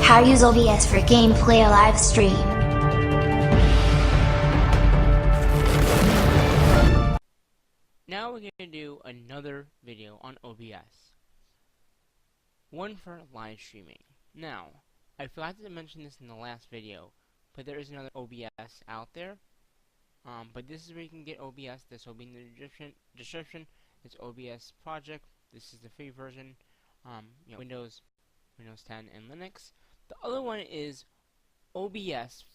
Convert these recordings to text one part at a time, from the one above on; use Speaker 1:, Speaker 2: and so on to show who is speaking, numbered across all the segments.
Speaker 1: How to use OBS for gameplay or live stream.
Speaker 2: Now we're going to do another video on OBS. One for live streaming. Now, I forgot to mention this in the last video, but there is another OBS out there. But this is where you can get OBS. This will be in the description. It's OBS project. This is the free version. Windows 10, and Linux. The other one is OBS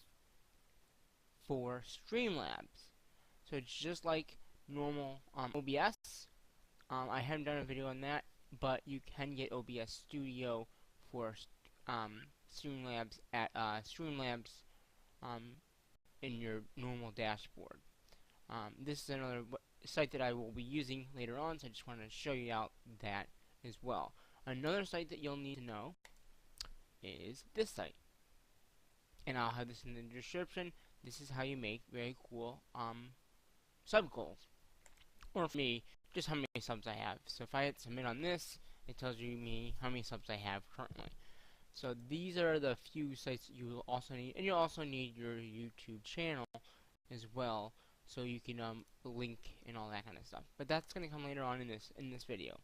Speaker 2: for Streamlabs. So it's just like normal OBS. I haven't done a video on that, but you can get OBS Studio for Streamlabs at Streamlabs in your normal dashboard. This is another site that I will be using later on, so I just wanted to show you out that as well. Another site that you'll need to know is this site, and I'll have this in the description. This is how you make very cool sub goals, or for me, just how many subs I have. So if I hit submit on this, it tells me how many subs I have currently. So these are the few sites you will also need, and you'll also need your YouTube channel as well, so you can link and all that kind of stuff. But that's gonna come later on in this video.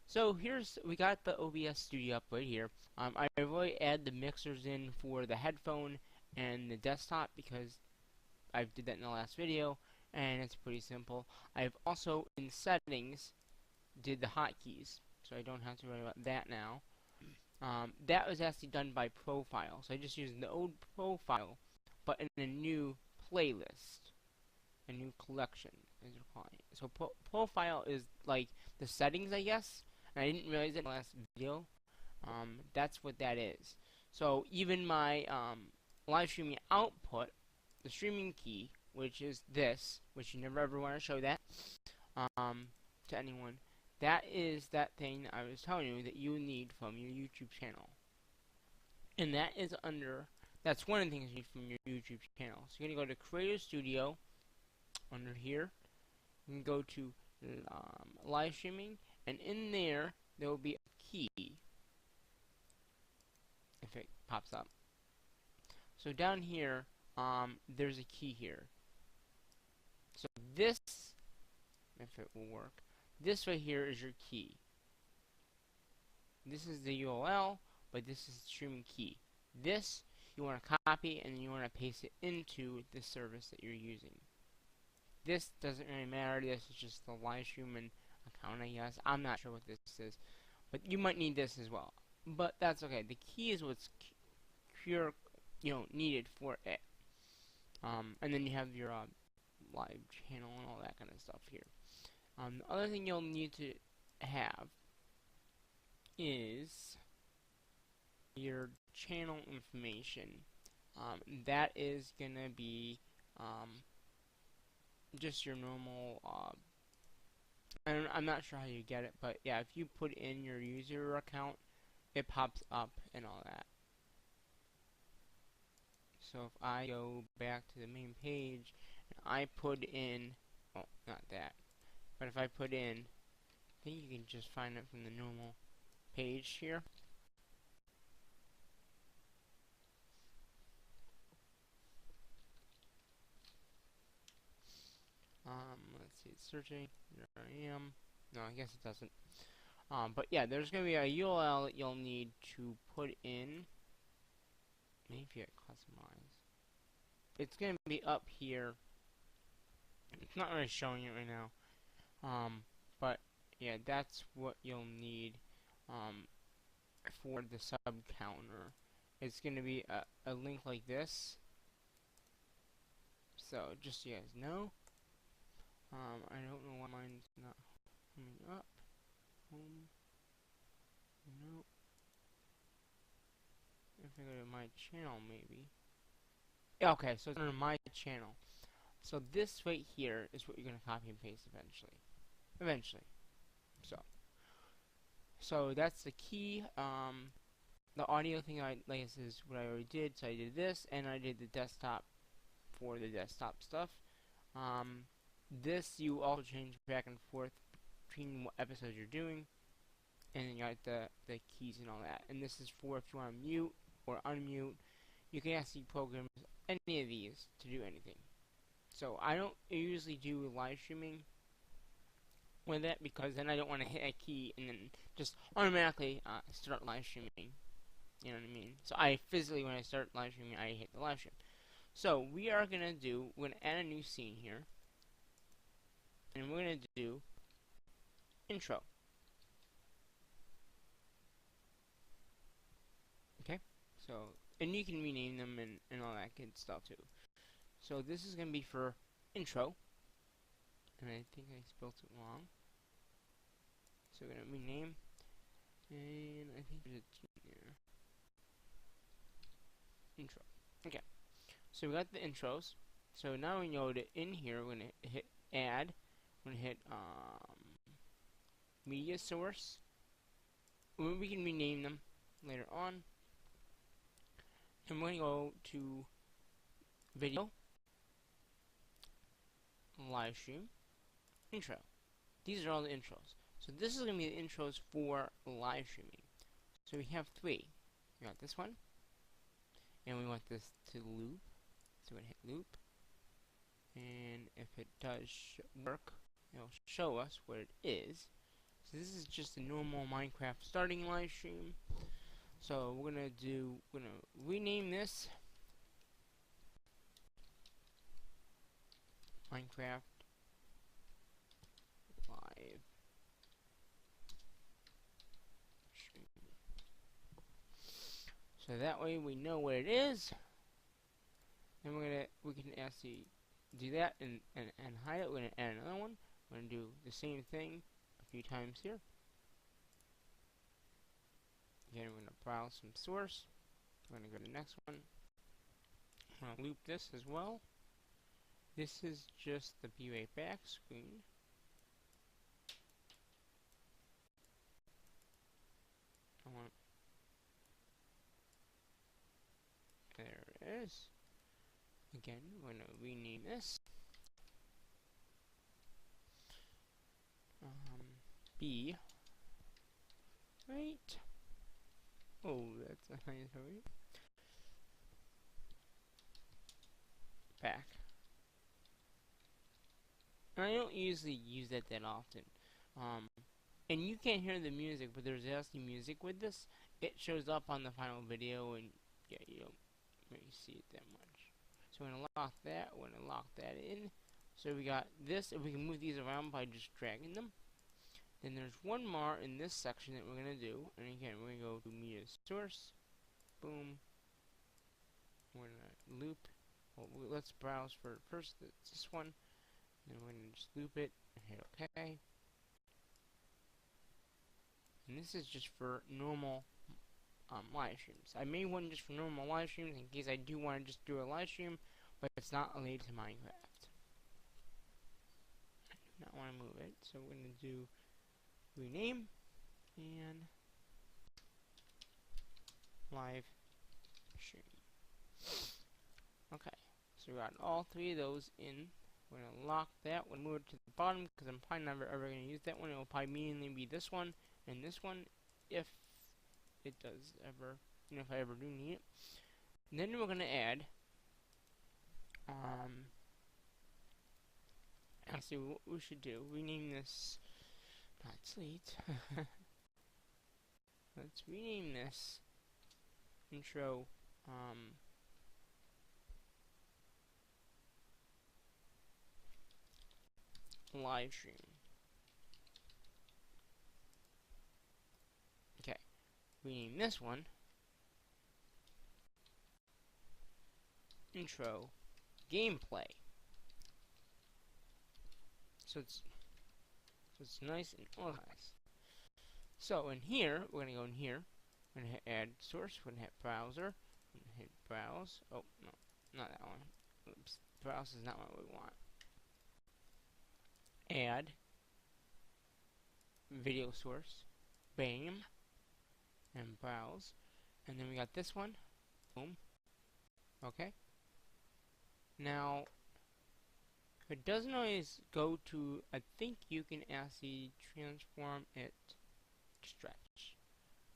Speaker 2: So we got the OBS Studio up right here. I really add the mixers in for the headphone and the desktop because I did that in the last video, and it's pretty simple. I've also in settings did the hotkeys, so I don't have to worry about that now. That was actually done by profile, so I just used the old profile, but in a new playlist, a new collection as you're calling it. So profile is like the settings, I guess. And I didn't realize it in the last video. That's what that is. So even my live streaming output, the streaming key, which is this, which you never ever want to show that to anyone, that is that thing I was telling you that you need from your YouTube channel. And that is that's one of the things you need from your YouTube channel. So you're going to go to Creator Studio under here. You can go to live streaming, and in there will be a key if it pops up. So down here there's a key here. So this, if it will work, this right here is your key. This is the URL, but this is the streaming key. This you want to copy and you want to paste it into the service that you're using. This doesn't really matter. This is just the live streaming account, I guess. I'm not sure what this is, but you might need this as well. But that's okay. The key is what's needed for it. And then you have your live channel and all that kind of stuff here. The other thing you'll need to have is your channel information. That is gonna be just your normal I'm not sure how you get it, but yeah, if you put in your user account, it pops up and all that. So if I go back to the main page and I put in, oh, not that, but if I put in, I think you can just find it from the normal page here. Let's see, it's searching. There I am. No, I guess it doesn't. But yeah, there's gonna be a URL that you'll need to put in. Maybe it customize. It's gonna be up here. It's not really showing it right now. But yeah, that's what you'll need for the sub counter. It's gonna be a link like this. So just so you guys know. I don't know why mine's not coming up. Home. Nope. If I go to my channel, maybe. Yeah, okay, so it's under my channel. So this right here is what you're gonna copy and paste eventually. So that's the key. The audio thing this is what I already did. So I did this, and I did the desktop for the desktop stuff. This you also change back and forth between what episodes you're doing, and then you got the keys and all that. And this is for if you want to mute or unmute. You can actually program any of these to do anything. So I don't usually do live streaming with it because then I don't want to hit a key and then just automatically start live streaming. You know what I mean? So I physically, when I start live streaming, I hit the live stream. So we are gonna we're gonna add a new scene here, and we're gonna do intro. Okay, so and you can rename them and all that good stuff too. So this is gonna be for intro, and I think I spelled it wrong. So we're gonna rename, and I think there's a T there. Intro. Okay. So we got the intros. So now we know that in here we're gonna hit add. We're gonna hit media source. We can rename them later on. And we're gonna go to video, live stream, intro. These are all the intros. So this is gonna be the intros for live streaming. So we have 3. We got this one, and we want this to loop. So we're gonna hit loop, and if it does work, it'll show us what it is. So this is just a normal Minecraft starting live stream. So we're gonna rename this Minecraft live stream. So that way we know what it is. Then we can actually do that and hide it. We're gonna add another one. We're gonna do the same thing a few times here. Again, we're gonna browse some source. We're gonna go to the next one. I'm gonna loop this as well. This is just the be right back screen. There it is. Again, we're gonna rename this B right. Oh, that's a nice hurry. Back. And I don't usually use that often. And you can't hear the music, but there's actually music with this. It shows up on the final video, and yeah, you don't really see it that much. So we're gonna lock that. We're gonna lock that in. So we got this, and we can move these around by just dragging them. Then there's one more in this section that we're gonna do, and again, we're gonna go to media source. Boom. We're gonna loop. Well, let's browse for first this one. Then we're gonna just loop it and hit OK. And this is just for normal live streams. I made one just for normal live streams in case I do want to just do a live stream, but it's not related to Minecraft. I do not want to move it, so we're going to do rename and live stream. Okay, so we got all 3 of those in. We're going to lock that one, move it to the bottom because I'm probably never ever going to use that one. It will probably mainly be this one and this one if it does ever, if I ever do need it. And then we're going to add, actually what we should do, rename this, not delete, let's rename this intro, live stream. Okay, rename this one intro gameplay. So it's nice and organized. So in here, we're gonna go in here. We're gonna hit add source. We're gonna hit browser. We're gonna hit browse. Oh no, not that one. Oops, browse is not what we want. Add video source, BAM, and browse, and then we got this one. Boom. Okay. Now, it doesn't always go to. I think you can actually transform it to stretch.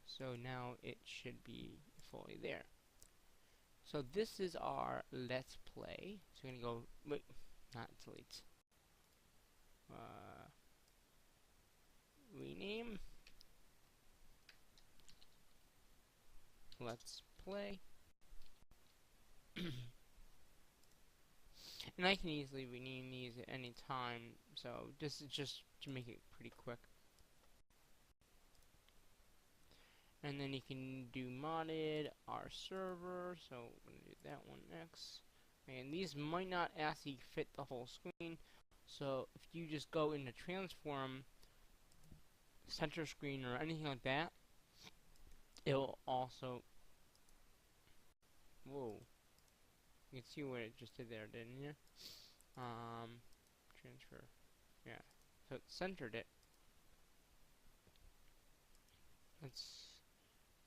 Speaker 2: So now it should be fully there. So this is our let's play. So we're gonna go, wait, not delete. Rename. Let's play. And I can easily rename these at any time, so this is just to make it pretty quick. And then you can do modded our server, so we're gonna do that one next. And these might not actually fit the whole screen, so if you just go into transform, center screen, or anything like that, it'll also, whoa, you can see what it just did there, didn't you? Transfer, yeah, so it centered it. Let's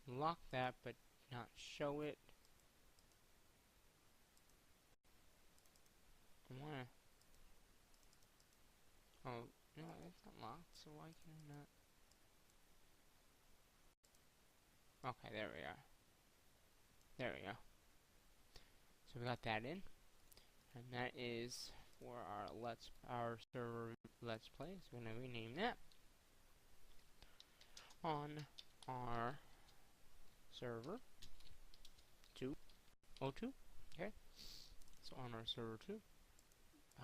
Speaker 2: lock that, but not show it. I wanna, oh, no, it's not locked, so why can I not? Okay, there we are. There we go. So we got that in, and that is for our server let's play. So we're gonna rename that on our server 202. Okay, so on our server 2,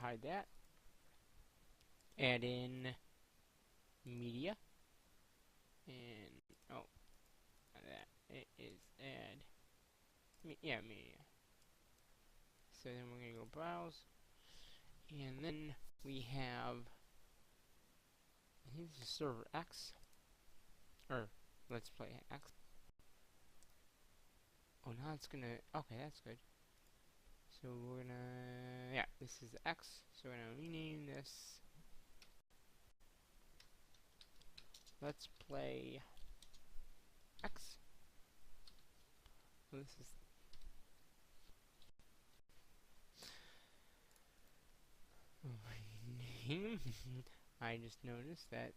Speaker 2: hide that, add in media, and oh, that it is add media. So then we're gonna go browse, and then we have, I think this is server X, or let's play X. Oh, now it's gonna, okay, that's good. So we're gonna, yeah, this is X, so we're gonna rename this let's play X. So this is rename. I just noticed that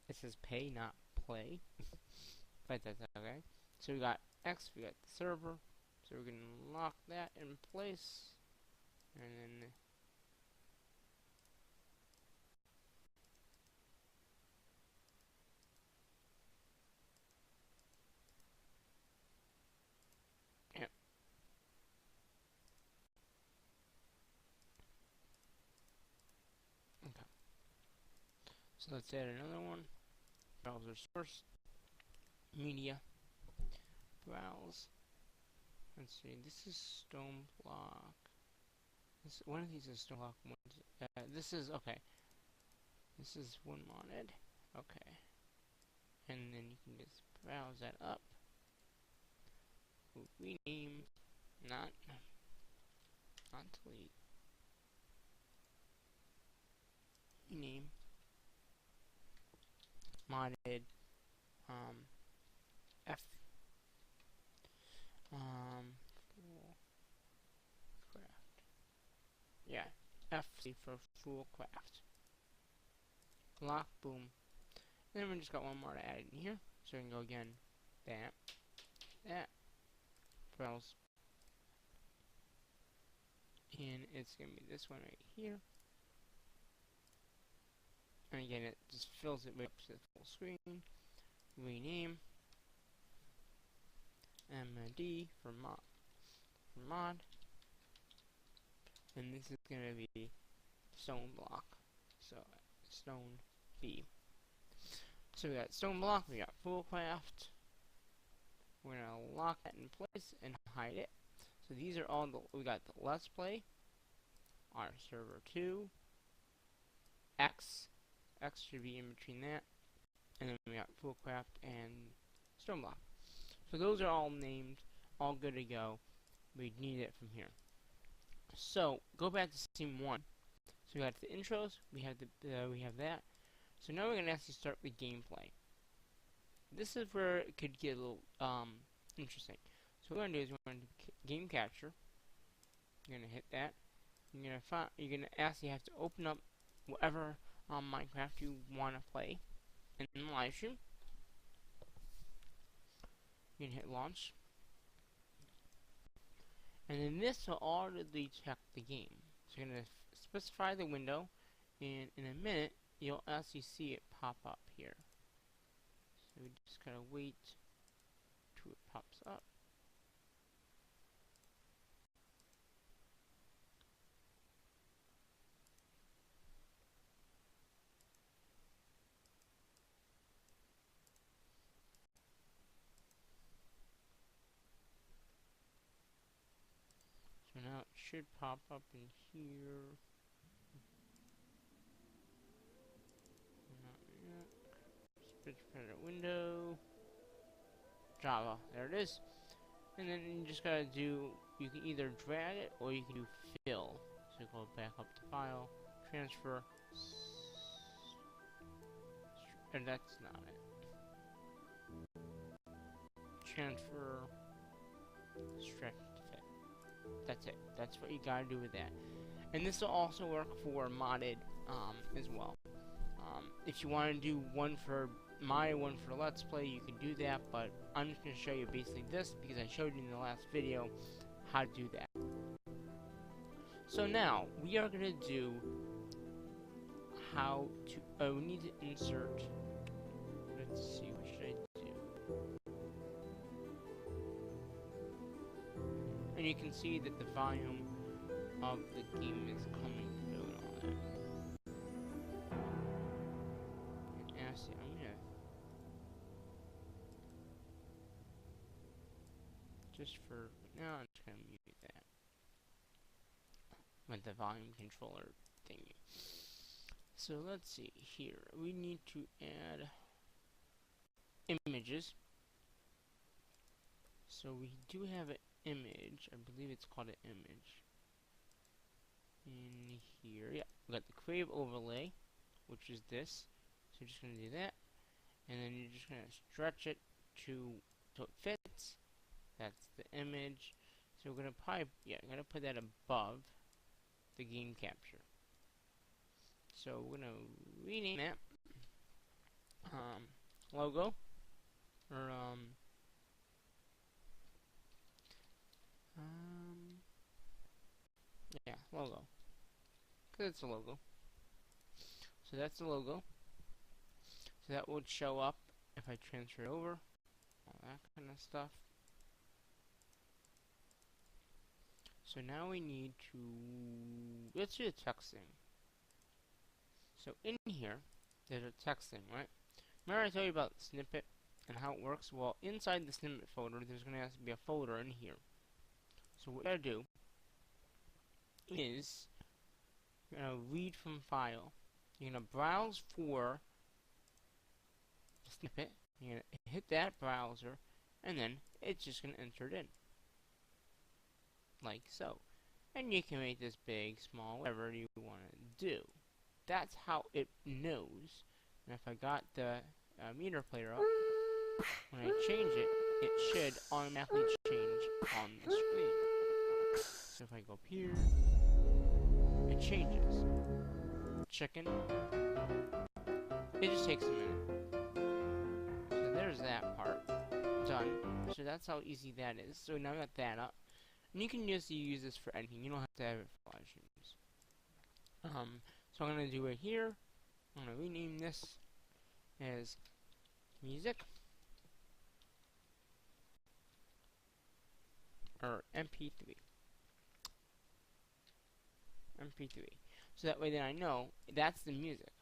Speaker 2: it says pay, not play, but that's okay. So we got X, we got the server, so we're gonna lock that in place, and then yep. Okay. So let's add another one. Browser source, media, browse. Let's see. This is stone block. One of these is stone block. This is okay. This is one modded. Okay. And then you can just browse that up. Rename, not delete. Rename modded F craft. Yeah, FC for full craft. Lock, boom. And then we just got one more to add in here. So we can go again. That. Browse. And it's gonna be this one right here. And again, it just fills it up to the full screen. Rename. MD for mod. And this is gonna be stone block. So stone B. So we got stone block, we got full craft. We're gonna lock that in place and hide it. So these are all we got the let's play, our server 2, X should be in between that, and then we got full craft and stone block. So those are all named, all good to go. We need it from here. So go back to scene 1. So we got the intros, we have that. So now we're gonna actually start with gameplay. This is where it could get a little interesting. So what we're gonna do is we're gonna do game capture. You're gonna hit that. You're gonna actually have to open up whatever Minecraft you wanna play in the live stream. You're gonna hit launch, And then this will already check the game. So you're going to specify the window, and in a minute you'll actually see it pop up here. So we just gotta wait till it pops up. So now it should pop up in here. Not yet. Switch printer window. Java. There it is. And then you just gotta do, you can either drag it or you can do fill. So go back up to file, transfer, and that's not it. Transfer, stretch to fit. That's it. That's what you gotta do with that. And this will also work for modded as well. If you want to do one for Let's Play, you can do that, but I'm just going to show you basically this because I showed you in the last video how to do that. So now, we are going to do how to, we need to insert, let's see, what should I do? And you can see that the volume of the game is coming through and all that. And I'm gonna just for now, I'm just gonna mute that with the volume controller thingy. So let's see here. We need to add images. So we do have an image. I believe it's called an image. In here, yeah, we got the Crave overlay, which is this. So you're just gonna do that, and then you're just gonna stretch it so it fits. That's the image. So we're gonna probably, yeah, I'm gonna put that above the game capture. So we're gonna rename that logo, or yeah, logo, because it's a logo. So that's the logo. So that would show up if I transfer it over, all that kind of stuff. So now we need to, let's do the texting. So in here, there's a texting, right? Remember I told you about Snippet and how it works? Well, inside the Snippet folder, there's going to have to be a folder in here. So what I do is, you're going to read from file. You're going to browse for the snippet. You're going to hit that browser, and then it's just going to enter it in. Like so. And you can make this big, small, whatever you want to do. That's how it knows. And if I got the meter player up, when I change it, it should automatically change on the screen. So if I go up here, it changes. Chicken. It just takes a minute. So there's that part done. So that's how easy that is. So now I got that up. And you can just use this for anything. You don't have to have it for live streams. So I'm going to do it here. I'm going to rename this as music. Or MP3. MP3. So that way then I know that's the music.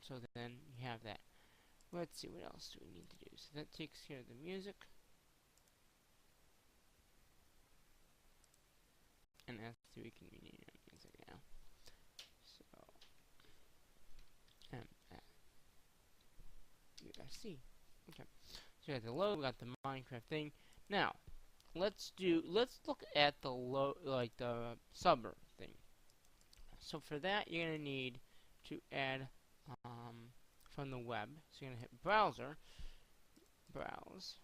Speaker 2: So then you have that. Let's see, what else do we need to do? So that takes care of the music. And after we can rename our music now. So USC. Okay. So we got the logo, we got the Minecraft thing. Now, let's look at the suburb thing. So for that you're gonna need to add from the web. So you're gonna hit browser, browse.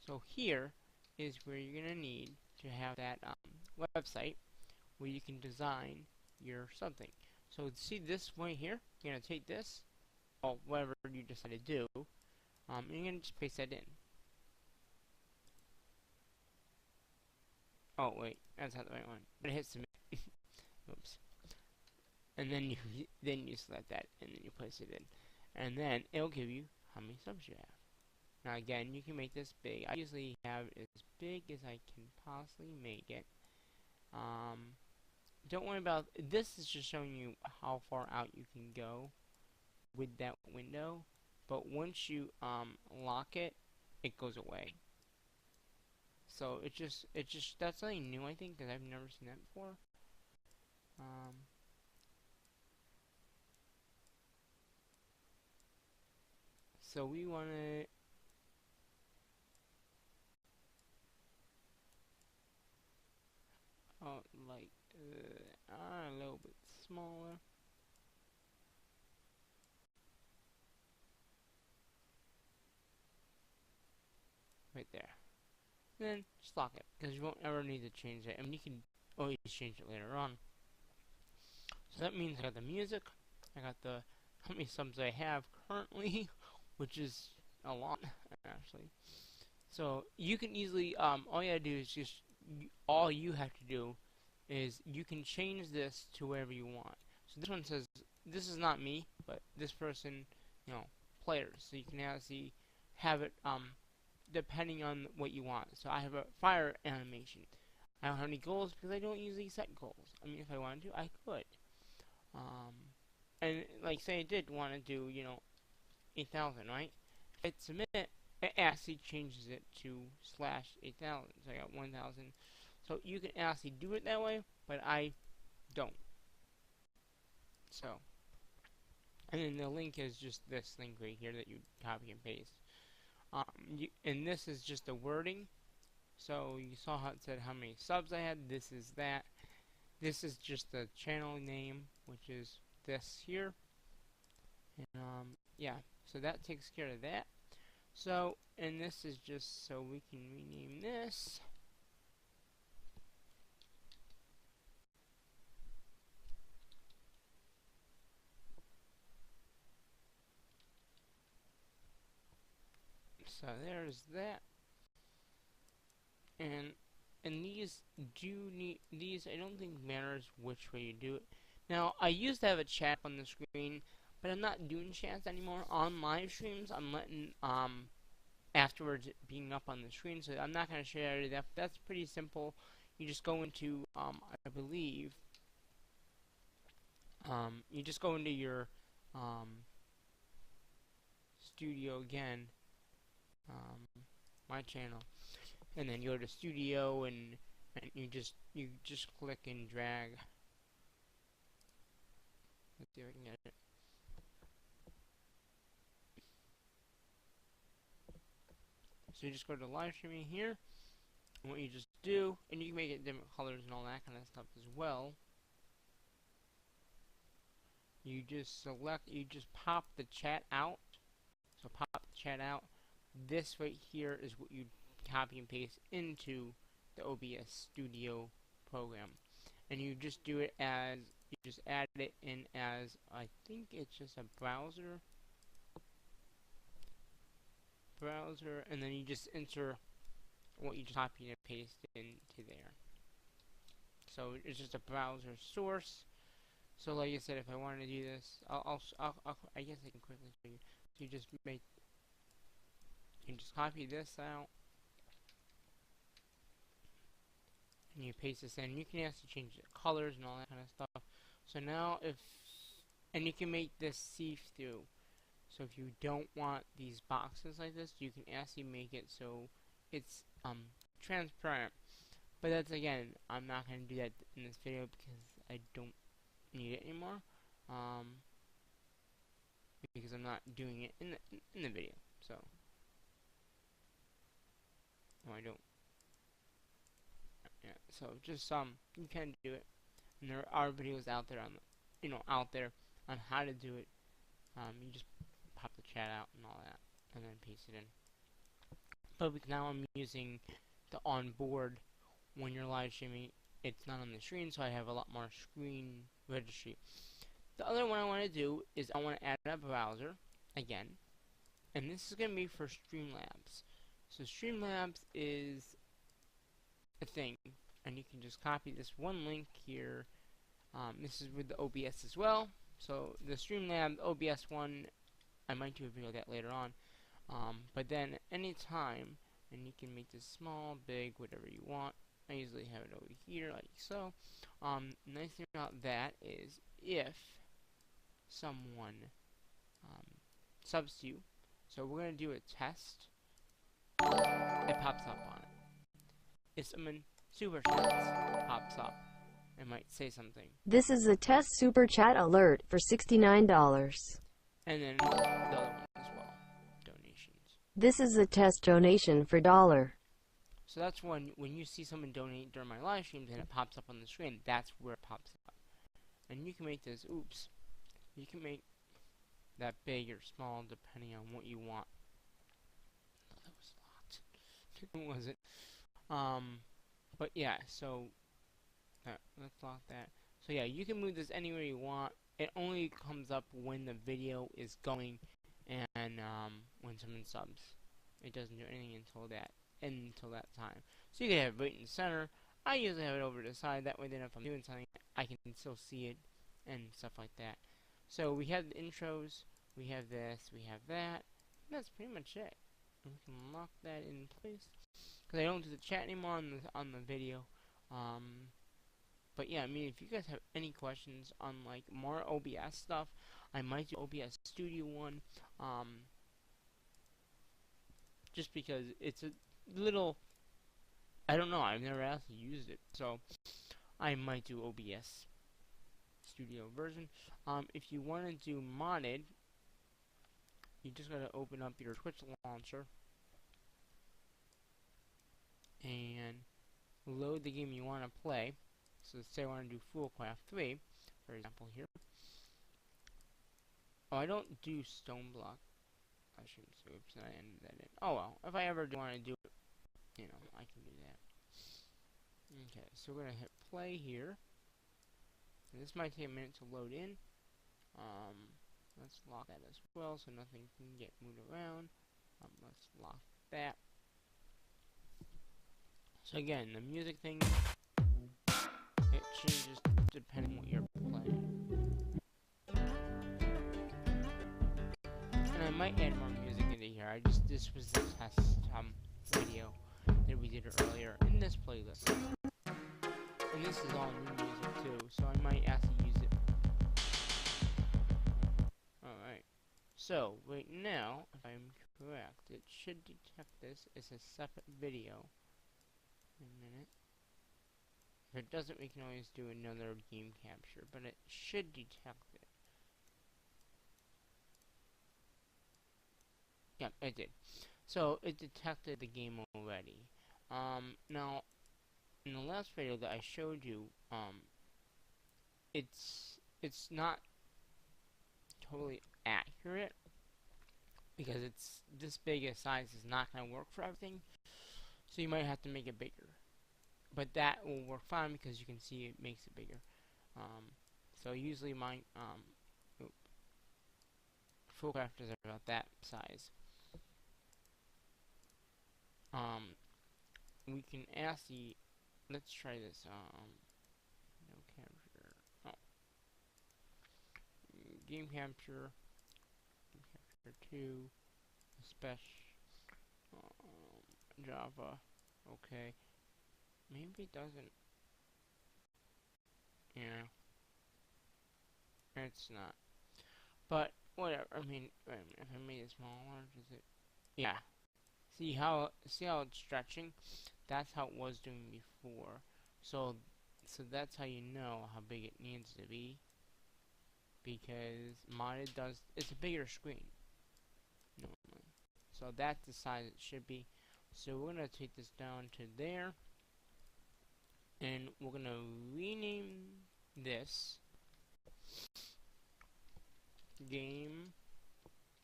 Speaker 2: So here is where you're gonna need to have that website where you can design your something. So see this one here, you're gonna take this, or whatever you decide to do, and you're gonna just paste that in. Oh wait, that's not the right one. But it hit submit. Oops. And then you select that, and then you place it in, and then it'll give you how many subs you have. Now again, you can make this big. I usually have it as big as I can possibly make it. Don't worry about this. Is just showing you how far out you can go with that window. But once you lock it, it goes away. So it just that's something new, I think, because I've never seen that before. So we want to like a little bit smaller. Right there. And then just lock it, because you won't ever need to change it. I mean, you can always change it later on. So that means I got the music, I got the how many subs I have currently, which is a lot actually. So you can easily all you gotta do is just all you have to do is you can change this to wherever you want. So this one says this is not me, but this person, you know, players. So you can actually have it depending on what you want. So I have a fire animation. I don't have any goals because I don't usually set goals. I mean, if I wanted to, I could. And like say I did want to do, you know, 8,000, right? If I submit, it actually changes it to /8,000. So I got 1,000. So you can actually do it that way, but I don't. So, and then the link is just this link right here that you copy and paste. And this is just the wording. So you saw how it said how many subs I had. This is that. This is just the channel name, which is this here. And yeah, so that takes care of that. So, and this is just so we can rename this. So there's that. And these do need these. I don't think matters which way you do it. Now I used to have a chat on the screen, but I'm not doing chats anymore on live streams. I'm letting afterwards it being up on the screen, so I'm not gonna share that. That's pretty simple. You just go into I believe you just go into your studio again, my channel, and then you go to studio and you just click and drag. Let's see if I can get it. So you just go to live streaming here, and what you just do, and you can make it different colors and all that kind of stuff as well. You just select, you just pop the chat out. So pop the chat out. This right here is what you copy and paste into the OBS Studio program, and you just do it as you just add it in as I think it's just a browser, and then you just enter what you just copied and pasted into there. So it's just a browser source. So like I said, if I wanted to do this, I guess I can quickly show you. So you just copy this out, and you paste this in. You can actually change the colors and all that kind of stuff. So now and you can make this see-through. So if you don't want these boxes like this, you can actually make it so it's transparent. But that's, again, I'm not going to do that in this video because I don't need it anymore. Because I'm not doing it in the video. So no, I don't. Yeah. So just you can do it, and there are videos out there on how to do it. You just pop the chat out and all that, and then paste it in. But now I'm using the onboard when you're live streaming. It's not on the screen, so I have a lot more screen registry. The other one I want to do is I want to add a browser again, and this is going to be for Streamlabs. So Streamlabs is a thing and you can just copy this one link here. This is with the OBS as well. So the Streamlab OBS one, I might do a video of that later on. But then anytime, and you can make this small, big, whatever you want. I usually have it over here like so. Nice thing about that is if someone subs to you, so we're going to do a test, it pops up on it. If someone super chats, pops up, it might say something.
Speaker 3: This is a test super chat alert for $69.
Speaker 2: And then the other one as well, donations.
Speaker 3: This is a test donation for $1.
Speaker 2: So that's when you see someone donate during my live streams and it pops up on the screen, that's where it pops up. And you can make this, you can make that big or small depending on what you want. Oh, that was locked. What was it? But yeah, so let's lock that. So yeah, you can move this anywhere you want. It only comes up when the video is going and when someone subs. It doesn't do anything until that time. So you can have it right in the center. I usually have it over to the side. That way, then if I'm doing something, I can still see it and stuff like that. So we have the intros. We have this. We have that. And that's pretty much it. And we can lock that in place because I don't do the chat anymore on the video. But yeah, I mean, if you guys have any questions on like more OBS stuff, I might do OBS Studio one. Just because it's a little, I don't know, I've never actually used it, so I might do OBS Studio version. If you want to do modded, you just gotta open up your Twitch launcher and load the game you want to play. So let's say I want to do Foolcraft 3, for example here. Oh, I don't do Stoneblock. I shouldn't say, oops, and I ended that in. Oh well, if I ever do want to do it, you know, I can do that. Okay, so we're gonna hit play here. And this might take a minute to load in. Let's lock that as well so nothing can get moved around. Let's lock that. So again, the music thing, it changes depending on what you're playing. And I might add more music into here. This was the test video that we did earlier in this playlist. And this is all new music too, so I might actually use it. Alright. So, right now, if I'm correct, it should detect this as a separate video. In a minute. If it doesn't, we can always do another game capture, but it should detect it. Yeah, it did. So, it detected the game already. Now, in the last video that I showed you, it's not totally accurate, because it's this big a size is not going to work for everything, so you might have to make it bigger. But that will work fine because you can see it makes it bigger. So usually my full crafters are about that size. We can ask the, let's try this, no capture, game capture 2, Java, okay, maybe it doesn't, yeah, it's not, but whatever, I mean, wait a minute, if I made it smaller, does it, yeah, see how it's stretching? That's how it was doing before, so that's how you know how big it needs to be, because modded it's a bigger screen normally, so that's the size it should be. So we're gonna take this down to there, and we're gonna rename this game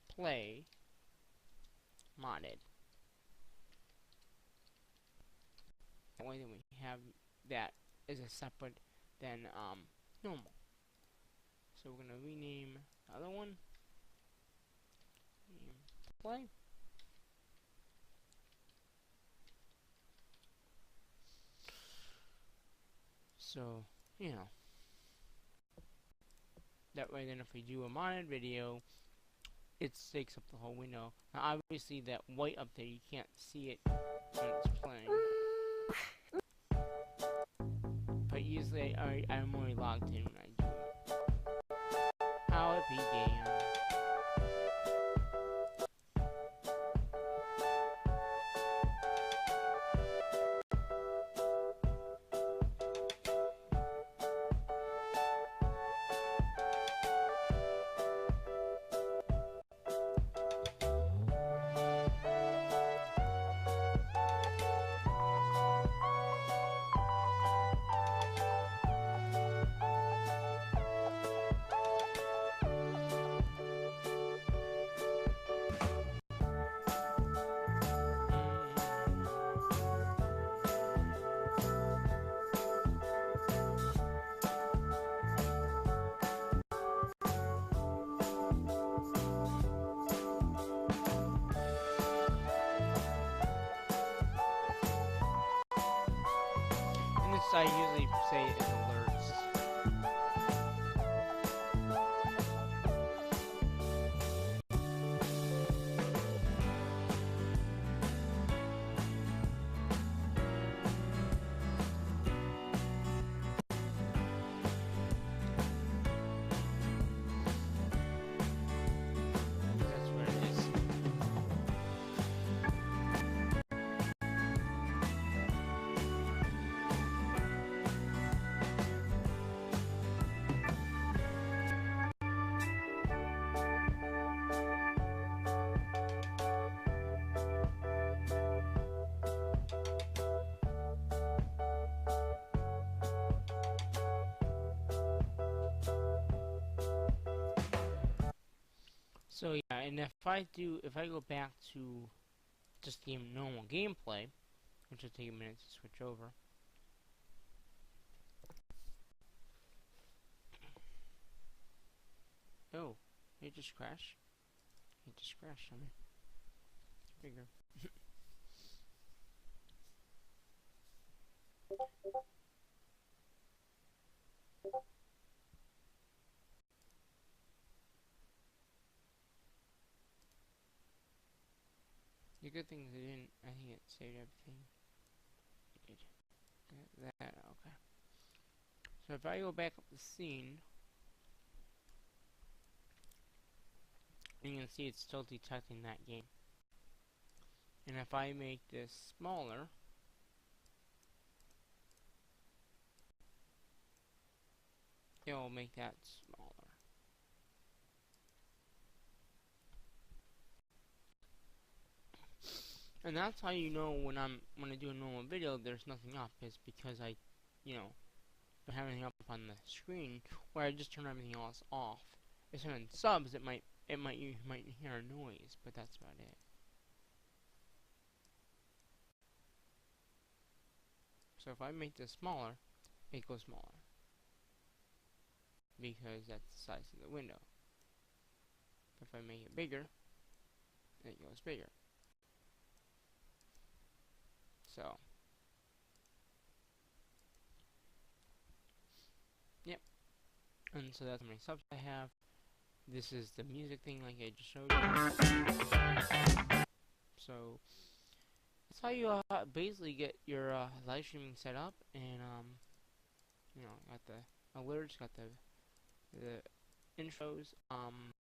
Speaker 2: play modded. That way then we have that as a separate than normal. So we're gonna rename the other one play. So, you know, that way then if we do a modded video, it takes up the whole window. Now obviously that white up there, you can't see it when it's playing. But usually I'm already logged in when I do it. How it began. I usually say it in alerts. That's what it is. So yeah, and if I go back to just the normal gameplay, which will take a minute to switch over. Oh, it just crashed. It just crashed on me. Bigger. The good thing is it didn't. I think it saved everything. It did. That okay. So if I go back up the scene, you can see it's still detecting that game. And if I make this smaller, it will make that smaller. And that's how you know when I do a normal video, there's nothing up, is because I, you know, don't have anything up on the screen, where I just turn everything else off. If someone subs, you might hear a noise, but that's about it. So if I make this smaller, it goes smaller, because that's the size of the window. If I make it bigger, it goes bigger. So, yep. And so that's how many subs I have. This is the music thing, like I just showed you. So that's how you basically get your live streaming set up, and you know, got the alerts, got the intros, and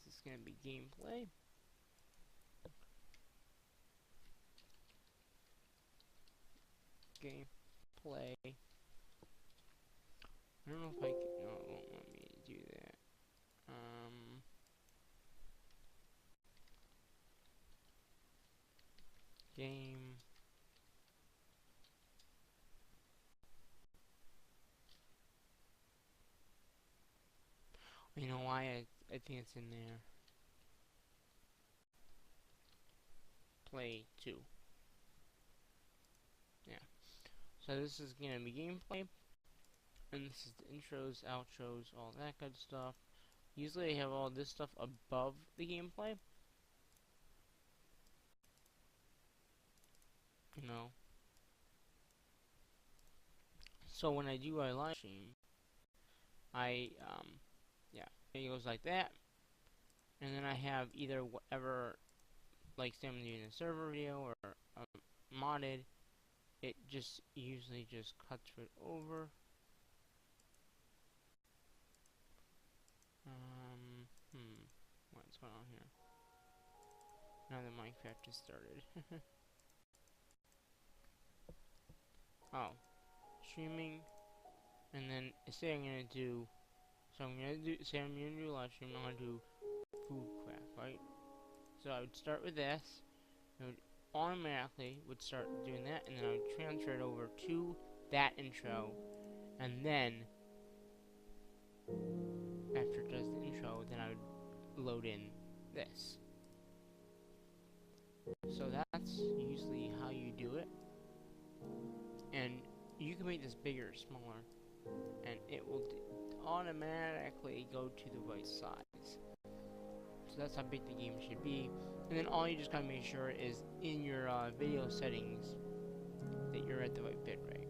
Speaker 2: this is gonna be gameplay. Gameplay. I don't know if I can. No, it won't let me do that. Game. You know why? I think it's in there. Play 2. Yeah. So this is gonna be gameplay. And this is the intros, outros, all that good stuff. Usually I have all this stuff above the gameplay. You know. So when I do a live stream, yeah, it goes like that, and then I have either whatever, like say I'm doing a server video or modded, it just usually just cuts it over. What's going on here? Now that Minecraft just started. Oh, streaming, and then say I'm gonna do, say I'm gonna do a live stream. I'm gonna do food craft, right? So I would start with this. I would automatically start doing that, and then I would transfer it over to that intro, and then after it does the intro, then I would load in this. So that's usually how you do it, and you can make this bigger or smaller, and it will automatically go to the right size. So that's how big the game should be, and then all you just gotta make sure is in your video settings that you're at the right bit rate.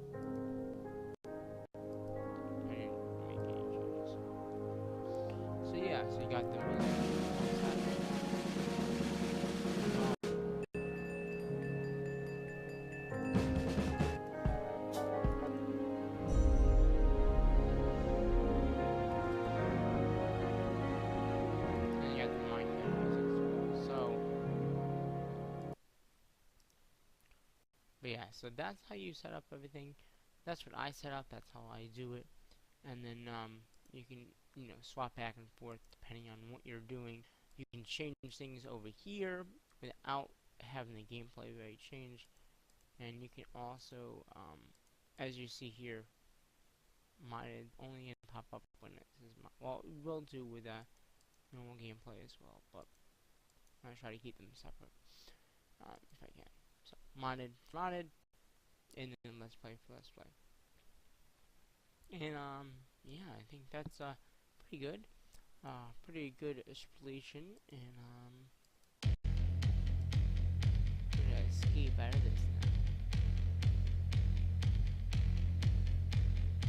Speaker 2: I didn't make any changes. So yeah, so you got the But yeah, so that's how you set up everything. That's what I set up, that's how I do it. And then you can, swap back and forth depending on what you're doing. You can change things over here without having the gameplay very changed. And you can also, as you see here, modded only gonna pop up when it says well, it will do with normal gameplay as well, but I'm gonna try to keep them separate if I can. So modded, and then let's play for let's play. And yeah, I think that's pretty good. Pretty good explanation, and we're gonna escape out of this now.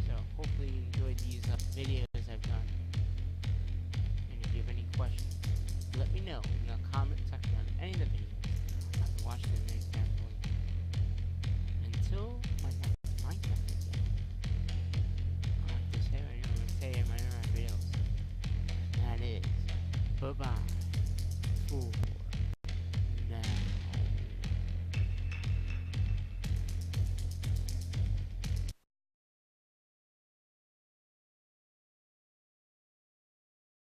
Speaker 2: So hopefully you enjoyed these videos.